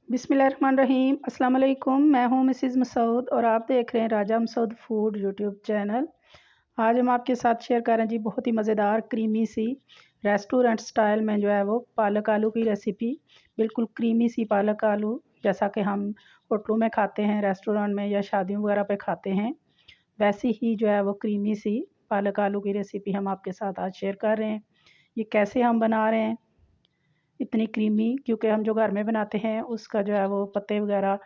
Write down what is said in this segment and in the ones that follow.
बिस्मिल्लाहिर्रहमानिर्रहीम। अस्सलाम वालेकुम। मैं हूं मिसिज़ मसूद और आप देख रहे हैं राजा मसूद फूड यूट्यूब चैनल। आज हम आपके साथ शेयर कर रहे हैं जी बहुत ही मज़ेदार क्रीमी सी रेस्टोरेंट स्टाइल में जो है वो पालक आलू की रेसिपी। बिल्कुल क्रीमी सी पालक आलू जैसा कि हम होटलों में खाते हैं, रेस्टोरेंट में या शादियों वगैरह पे खाते हैं, वैसी ही जो है वो क्रीमी सी पालक आलू की रेसिपी हम आपके साथ आज शेयर कर रहे हैं। ये कैसे हम बना रहे हैं इतनी क्रीमी, क्योंकि हम जो घर में बनाते हैं उसका जो है वो पत्ते वगैरह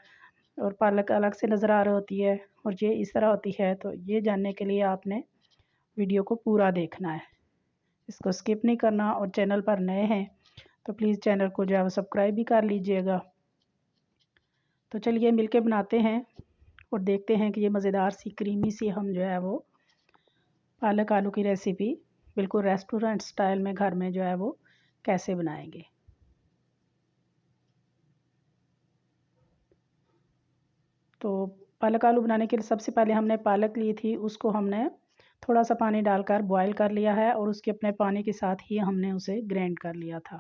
और पालक अलग से नज़र आ रही होती है और ये इस तरह होती है। तो ये जानने के लिए आपने वीडियो को पूरा देखना है, इसको स्किप नहीं करना। और चैनल पर नए हैं तो प्लीज़ चैनल को जो है वो सब्सक्राइब भी कर लीजिएगा। तो चलिए मिलके बनाते हैं और देखते हैं कि ये मज़ेदार सी क्रीमी सी हम जो है वो पालक आलू की रेसिपी बिल्कुल रेस्टोरेंट स्टाइल में घर में जो है वो कैसे बनाएंगे। तो पालक आलू बनाने के लिए सबसे पहले हमने पालक ली थी, उसको हमने थोड़ा सा पानी डालकर बॉईल कर लिया है और उसके अपने पानी के साथ ही हमने उसे ग्राइंड कर लिया था।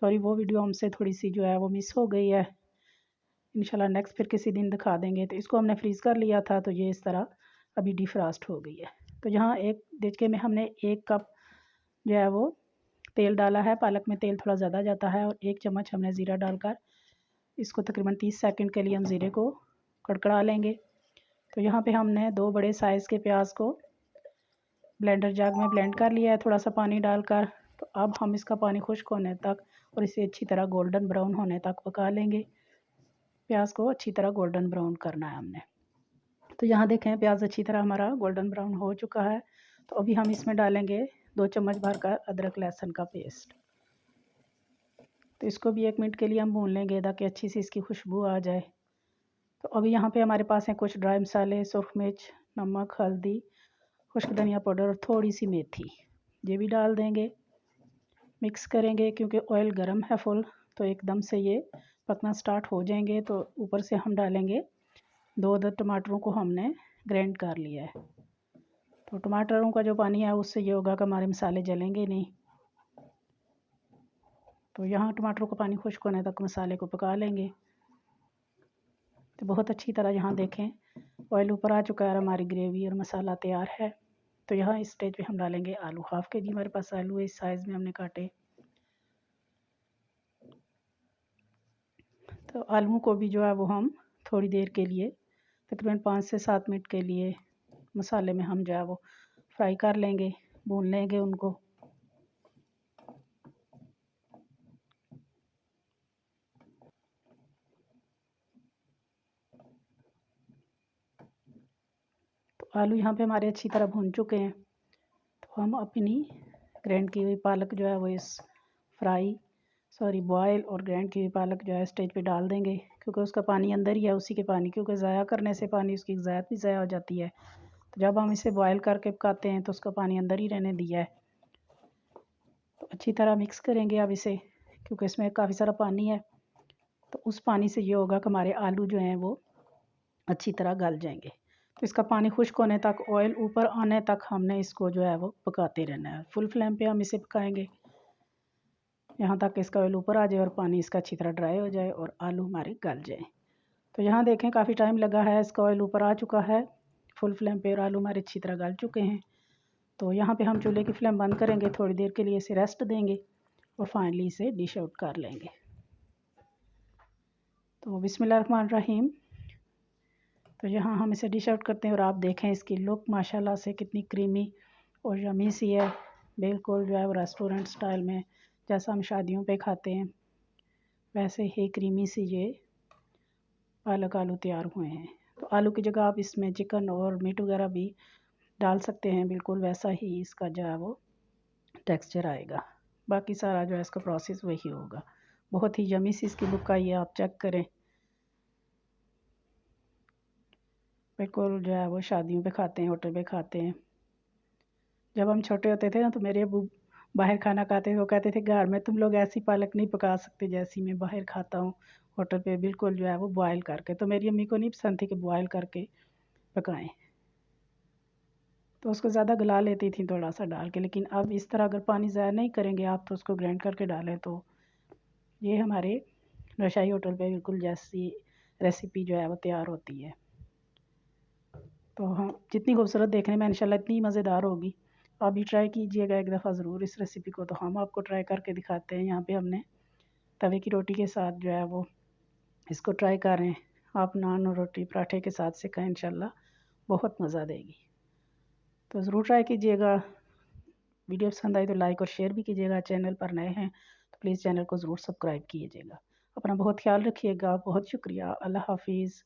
सॉरी, वो वीडियो हमसे थोड़ी सी जो है वो मिस हो गई है, इंशाल्लाह नेक्स्ट फिर किसी दिन दिखा देंगे। तो इसको हमने फ्रीज़ कर लिया था, तो ये इस तरह अभी डिफ्रास्ट हो गई है। तो यहाँ एक देचके में हमने 1 कप जो है वो तेल डाला है। पालक में तेल थोड़ा ज़्यादा जाता है और 1 चम्मच हमने ज़ीरा डालकर इसको तकरीबन 30 सेकंड के लिए हम ज़ीरे को कड़कड़ा लेंगे। तो यहाँ पे हमने 2 बड़े साइज़ के प्याज को ब्लेंडर जग में ब्लेंड कर लिया है थोड़ा सा पानी डालकर। तो अब हम इसका पानी खुश्क होने तक और इसे अच्छी तरह गोल्डन ब्राउन होने तक पका लेंगे। प्याज को अच्छी तरह गोल्डन ब्राउन करना है हमने। तो यहाँ देखें प्याज अच्छी तरह हमारा गोल्डन ब्राउन हो चुका है। तो अभी हम इसमें डालेंगे 2 चम्मच भरकर अदरक लहसुन का पेस्ट। तो इसको भी 1 मिनट के लिए हम भून लेंगे ताकि अच्छी सी इसकी खुशबू आ जाए। तो अभी यहाँ पे हमारे पास हैं कुछ ड्राई मसाले, सुरख मिर्च, नमक, हल्दी, खुश्क धनिया पाउडर और थोड़ी सी मेथी, ये भी डाल देंगे। मिक्स करेंगे क्योंकि ऑयल गर्म है फुल, तो एकदम से ये पकना स्टार्ट हो जाएंगे। तो ऊपर से हम डालेंगे 2 अदद टमाटरों को हमने ग्राइंड कर लिया है। तो टमाटरों का जो पानी है उससे ये होगा कि हमारे मसाले जलेंगे नहीं। तो यहाँ टमाटरों का पानी खुश्क होने तक मसाले को पका लेंगे। तो बहुत अच्छी तरह यहाँ देखें ऑयल ऊपर आ चुका है, हमारी ग्रेवी और मसाला तैयार है। तो यहाँ इस स्टेज पे हम डालेंगे आलू। हाफ़ के जी हमारे पास आलू है, इस साइज़ में हमने काटे। तो आलू को भी जो है वो हम थोड़ी देर के लिए तकरीबन 5 से 7 मिनट के लिए मसाले में हम जो है वो फ्राई कर लेंगे, भून लेंगे उनको। तो आलू यहाँ पे हमारे अच्छी तरह भून चुके हैं। तो हम अपनी ग्राइंड की हुई पालक जो है वो इस बॉयल और ग्राइंड की हुई पालक जो है स्टेज पे डाल देंगे, क्योंकि उसका पानी अंदर ही है उसी के पानी, क्योंकि ज़ाया करने से पानी उसकी ज़ायत भी ज़ाया हो जाती है। तो जब हम इसे बॉयल करके पकाते हैं तो उसका पानी अंदर ही रहने दिया है। तो अच्छी तरह मिक्स करेंगे अब इसे, क्योंकि इसमें काफ़ी सारा पानी है। तो उस पानी से ये होगा कि हमारे आलू जो हैं वो अच्छी तरह गल जाएंगे। तो इसका पानी खुश्क होने तक, ऑयल ऊपर आने तक हमने इसको जो है वो पकाते रहना है। फुल फ्लेम पे हम इसे पकाएंगे यहाँ तक इसका ऑयल ऊपर आ जाए और पानी इसका अच्छी तरह ड्राई हो जाए और आलू हमारे गल जाए। तो यहाँ देखें काफ़ी टाइम लगा है, इसका ऑयल ऊपर आ चुका है फुल फ्लेम पे और आलू हमारे अच्छी तरह गल चुके हैं। तो यहाँ पे हम चूल्हे की फ्लेम बंद करेंगे, थोड़ी देर के लिए इसे रेस्ट देंगे और फाइनली इसे डिश आउट कर लेंगे। तो बिस्मिल्लाहिर्रहमानिर्रहीम। तो यहाँ हम इसे डिश आउट करते हैं और आप देखें इसकी लुक माशाल्लाह से कितनी क्रीमी और यमी सी है। बिल्कुल जो है वो रेस्टोरेंट स्टाइल में जैसा हम शादियों पे खाते हैं वैसे ही क्रीमी सी ये पालक आलू तैयार हुए हैं। तो आलू की जगह आप इसमें चिकन और मीट वगैरह भी डाल सकते हैं, बिल्कुल वैसा ही इसका जो है वो टेक्सचर आएगा। बाकी सारा जो है इसका प्रोसेस वही होगा। बहुत ही यमी सी इसकी लुक आई है, आप चेक करें। बिल्कुल जो है वो शादियों पे खाते हैं, होटल पे खाते हैं। जब हम छोटे होते थे ना तो मेरे अबू बाहर खाना खाते थे, वो कहते थे घर में तुम लोग ऐसी पालक नहीं पका सकते जैसी मैं बाहर खाता हूँ होटल पे, बिल्कुल जो है वो बॉयल करके। तो मेरी अम्मी को नहीं पसंद थी कि बॉयल करके पकाएं, तो उसको ज़्यादा गला लेती थी थोड़ा सा डाल के। लेकिन अब इस तरह अगर पानी ज़ाया नहीं करेंगे आप तो उसको ग्राइंड करके डालें तो ये हमारे रशाई होटल पे बिल्कुल जैसी रेसिपी जो है वो तैयार होती है। तो हाँ, जितनी खूबसूरत देखने में इंशाल्लाह इतनी मज़ेदार होगी। आप भी ट्राई कीजिएगा एक दफ़ा ज़रूर इस रेसिपी को। तो हम आपको ट्राई करके दिखाते हैं। यहाँ पे हमने तवे की रोटी के साथ जो है वो इसको ट्राई कर रहे हैं। आप नान और रोटी पराठे के साथ से खाएँ, इंशाल्लाह बहुत मज़ा देगी। तो ज़रूर ट्राई कीजिएगा। वीडियो पसंद आई तो लाइक और शेयर भी कीजिएगा। चैनल पर नए हैं तो प्लीज़ चैनल को ज़रूर सब्सक्राइब कीजिएगा। अपना बहुत ख्याल रखिएगा। बहुत शुक्रिया। अल्लाह हाफ़िज़।